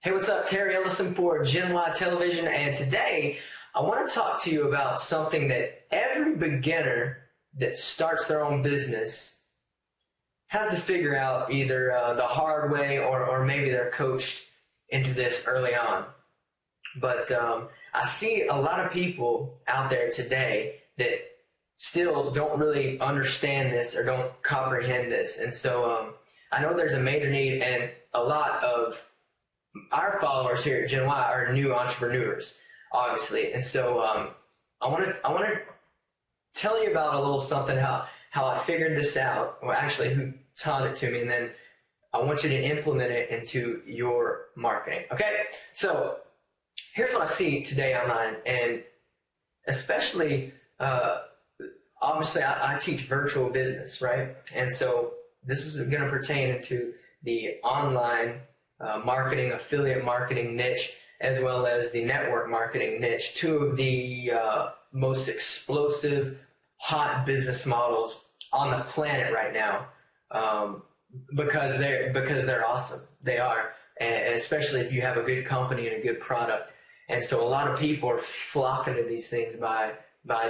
Hey, what's up? Terry Ellison for Gen Y Television, and today I want to talk to you about something that every beginner that starts their own business has to figure out either the hard way or maybe they're coached into this early on. But I see a lot of people out there today that still don't really understand this or don't comprehend this. And so I know there's a major need, and a lot of our followers here at Gen Y are new entrepreneurs, obviously. And so I want to tell you about a little something, how I figured this out, or actually who taught it to me, and then I want you to implement it into your marketing. Okay, so here's what I see today online, and especially obviously I teach virtual business, right? And so this is going to pertain into the online marketing, affiliate marketing niche, as well as the network marketing niche, two of the most explosive, hot business models on the planet right now, because they're awesome. They are, and especially if you have a good company and a good product. And so a lot of people are flocking to these things by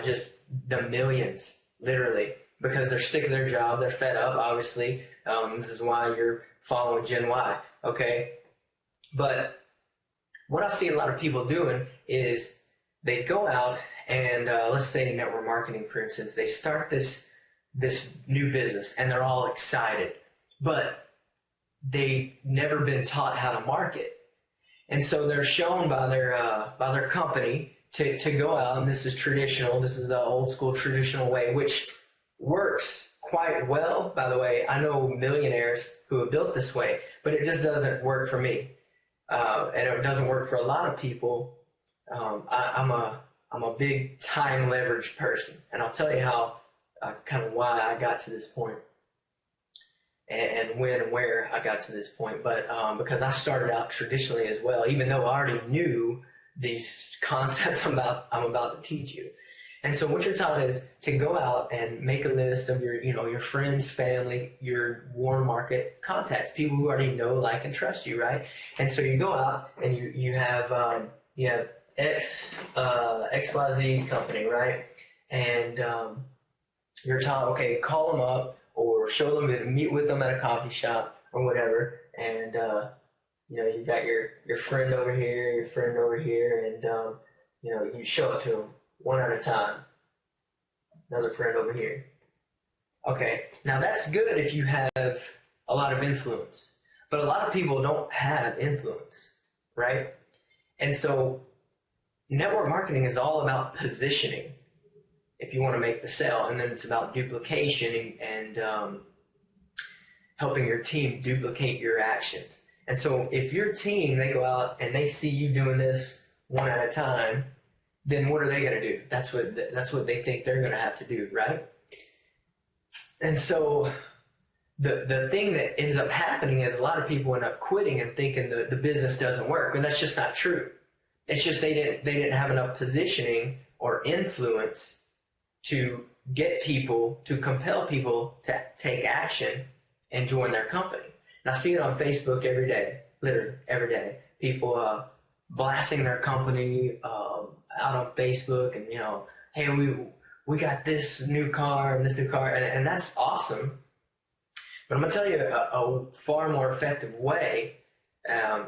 just the millions, literally, because they're sick of their job, they're fed up, obviously. This is why you're following Gen Y, okay? But what I see a lot of people doing is they go out and let's say network marketing, for instance, they start this new business and they're all excited, but they've never been taught how to market. And so they're shown by their company to go out, and this is traditional, this is the old school traditional way, which works quite well, by the way. I know millionaires who have built this way, but it just doesn't work for me. And it doesn't work for a lot of people. I'm a big time leverage person, and I'll tell you how, kind of why I got to this point, and when and where I got to this point. But because I started out traditionally as well, even though I already knew these concepts I'm about to teach you. And so what you're taught is to go out and make a list of your friends, family, your warm market contacts, people who already know, like, and trust you, right? And so you go out and you have XYZ company, right? And you're taught, okay, call them up or show them to meet with them at a coffee shop or whatever, and you got your friend over here, your friend over here, and you show it to them one at a time. Another friend over here. Okay, now that's good if you have a lot of influence, but a lot of people don't have influence, right? And so network marketing is all about positioning if you want to make the sale, and then it's about duplication and helping your team duplicate your actions. And so if your team, they go out and they see you doing this one at a time, then what are they going to do? That's what they think they're going to have to do, right? And so the thing that ends up happening is a lot of people end up quitting and thinking the business doesn't work, and that's just not true. It's just they didn't have enough positioning or influence to get people, to compel people to take action and join their company. And I see it on Facebook every day, literally every day. People blasting their company out on Facebook, and hey, we got this new car and this new car, and that's awesome. But I'm gonna tell you a far more effective way,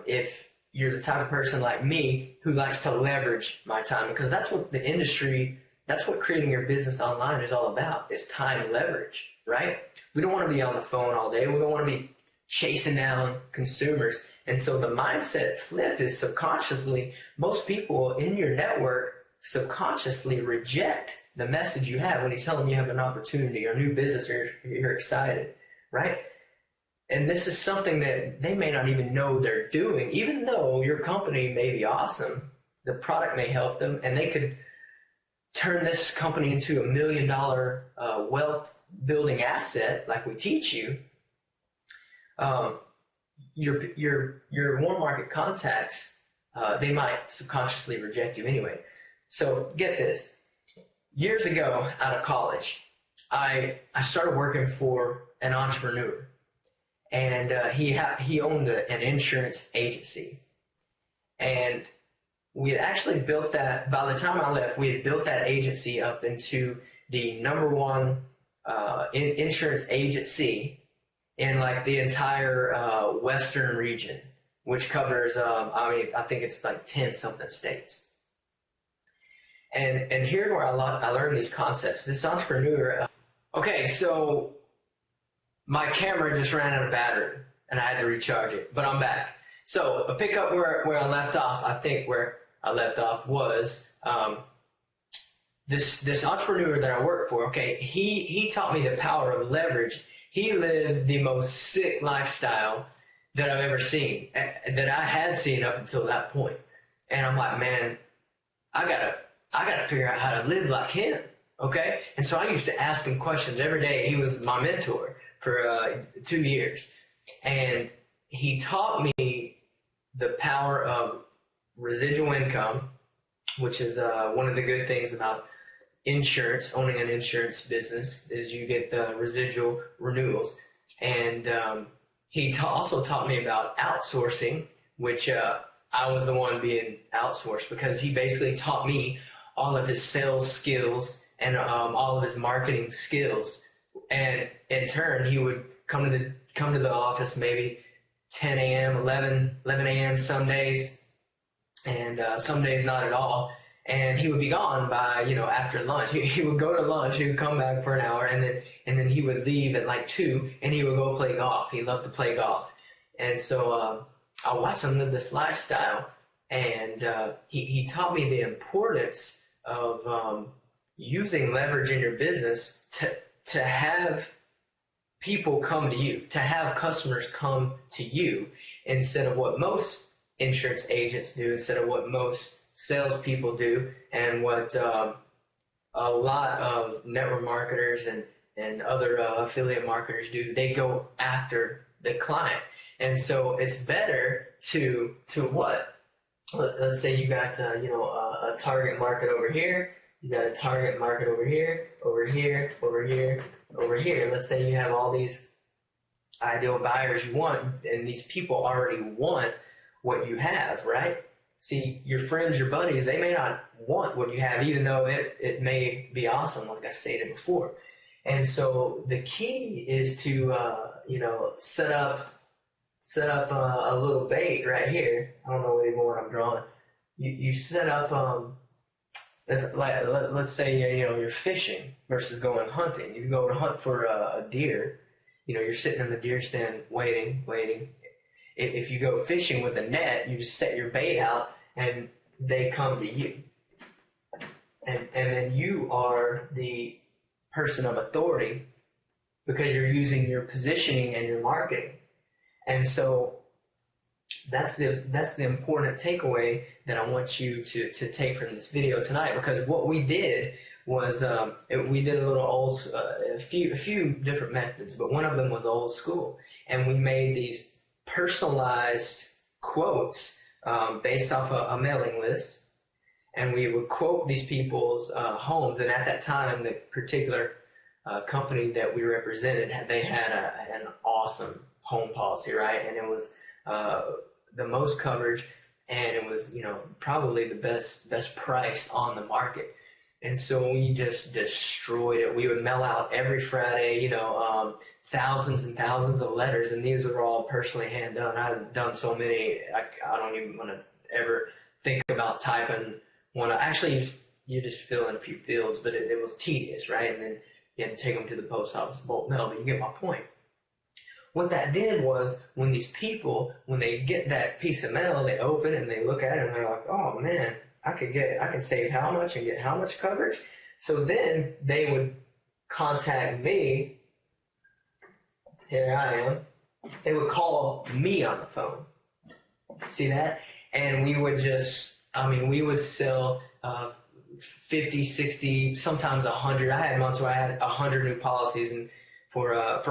if you're the type of person like me who likes to leverage my time, because that's what the industry, that's what creating your business online is all about, is time leverage, right? We don't want to be on the phone all day. We don't want to be chasing down consumers. And so the mindset flip is subconsciously, most people in your network subconsciously reject the message you have when you tell them you have an opportunity or a new business, or you're excited, right? And this is something that they may not even know they're doing, even though your company may be awesome, the product may help them, and they could turn this company into $1 million wealth building asset like we teach you. Your warm market contacts, they might subconsciously reject you anyway. So get this. Years ago, out of college, I started working for an entrepreneur, and he owned an insurance agency. And we had actually built that, by the time I left, we had built that agency up into the number one insurance agency in like the entire Western region, which covers, I think it's like 10 something states. And here's where I learned these concepts. This entrepreneur, okay, so my camera just ran out of battery and I had to recharge it, but I'm back. So I'll pick up where I left off. I think where I left off was this entrepreneur that I work for. Okay, he taught me the power of leverage. He lived the most sick lifestyle that I've ever seen, that I had seen up until that point. And I'm like, man, I gotta figure out how to live like him. Okay, and so I used to ask him questions every day. He was my mentor for 2 years, and he taught me the power of residual income, which is one of the good things about insurance, owning an insurance business, is you get the residual renewals. And he also taught me about outsourcing, which I was the one being outsourced, because he basically taught me all of his sales skills and all of his marketing skills. And in turn, he would come to the office maybe 10 a.m., 11 a.m. some days, and some days not at all. And he would be gone by, after lunch. He would go to lunch, he would come back for an hour, and then he would leave at like 2, and he would go play golf. He loved to play golf. And so I watched him live this lifestyle, and he taught me the importance of using leverage in your business to have people come to you, to have customers come to you, instead of what most insurance agents do, instead of what most salespeople do, and what a lot of network marketers and other affiliate marketers do. They go after the client. And so it's better to what? Let's say you got a target market over here, you got a target market over here, over here, over here, over here. Let's say you have all these ideal buyers you want, and these people already want what you have, right? See, your friends, your buddies, they may not want what you have, even though it may be awesome, like I stated before. And so the key is to set up a little bait right here. I don't know anymore what I'm drawing. You set up let's say you're fishing versus going hunting. You go to hunt for a deer. You're sitting in the deer stand waiting. If you go fishing with a net, you just set your bait out and they come to you. And then you are the person of authority because you're using your positioning and your marketing. And so that's the important takeaway that I want you to take from this video tonight, because what we did was we did a few different methods, but one of them was old school, and we made these personalized quotes based off a mailing list, and we would quote these people's homes. And at that time, the particular company that we represented, they had an awesome home policy, right? And it was the most coverage, and it was probably the best price on the market. And so we just destroyed it. We would mail out every Friday, thousands and thousands of letters, and these were all personally hand done. I've done so many, I don't even want to ever think about typing one. Actually, you just fill in a few fields, but it was tedious, right? And then you had to take them to the post office, bulk mail, but you get my point. What that did was, when these people, when they get that piece of mail, they open it and they look at it and they're like, oh man, I can save how much and get how much coverage. So then they would contact me. Here I am. They would call me on the phone. See that? And we would we would sell 50, 60, sometimes 100. I had months where I had 100 new policies, and for a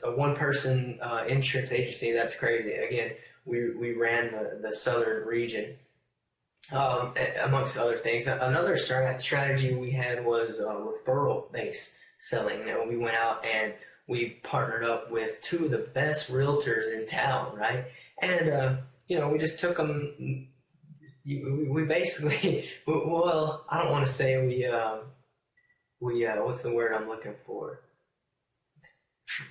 one-person insurance agency, that's crazy. Again, we ran the southern region, amongst other things. Another strategy we had was referral-based selling. We went out and we partnered up with two of the best realtors in town, right? And we just took them. We basically, well, I don't want to say what's the word I'm looking for?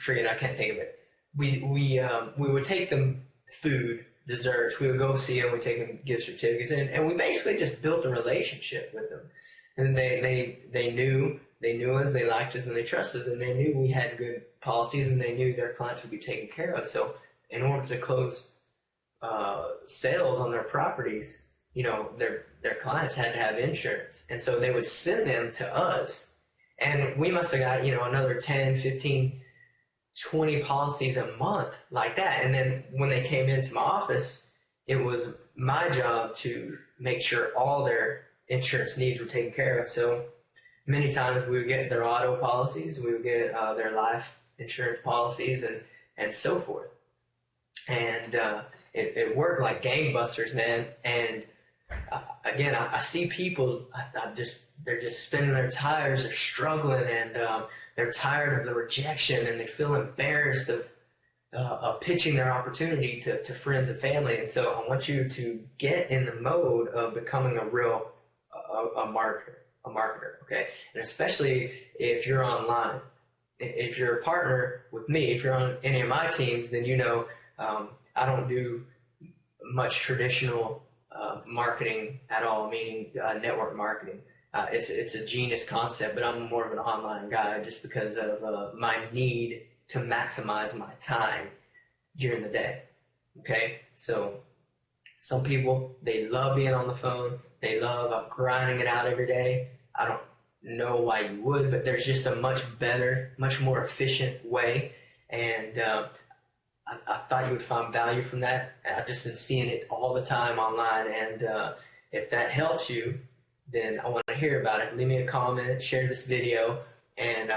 Forget, I can't think of it. We would take them food, desserts. We would go see them. We take them gift certificates, and we basically just built a relationship with them. And they knew us, they liked us, and they trusted us, and they knew we had good policies, and they knew their clients would be taken care of. So in order to close sales on their properties, their clients had to have insurance, and so they would send them to us, and we must have got another 10, 15, 20 policies a month like that. And then when they came into my office, it was my job to make sure all their insurance needs were taken care of. So many times we would get their auto policies, we would get their life insurance policies, and so forth. And it worked like gangbusters, man. And again, I see people, they're just spinning their tires, they're struggling, and they're tired of the rejection, and they feel embarrassed of pitching their opportunity to friends and family. And so I want you to get in the mode of becoming a real a marketer, okay? And especially if you're online. If you're a partner with me, if you're on any of my teams, then I don't do much traditional marketing at all, meaning network marketing. It's a genius concept, but I'm more of an online guy just because of my need to maximize my time during the day. Okay, so some people, they love being on the phone. They love grinding it out every day. I don't know why you would, but there's just a much better, much more efficient way. And I thought you would find value from that. I've just been seeing it all the time online. And if that helps you, then I want to hear about it. Leave me a comment, share this video, and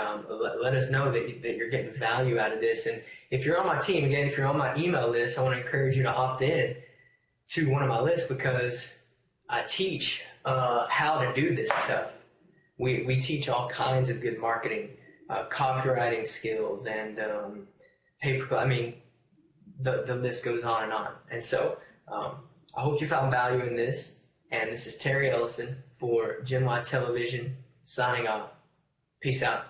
let us know that you're getting value out of this. And if you're on my team, again, if you're on my email list, I want to encourage you to opt in to one of my lists, because I teach how to do this stuff. We teach all kinds of good marketing, copywriting skills, and the list goes on and on. And so I hope you found value in this. And this is Terry Ellison for Gen Y Television, signing off. Peace out.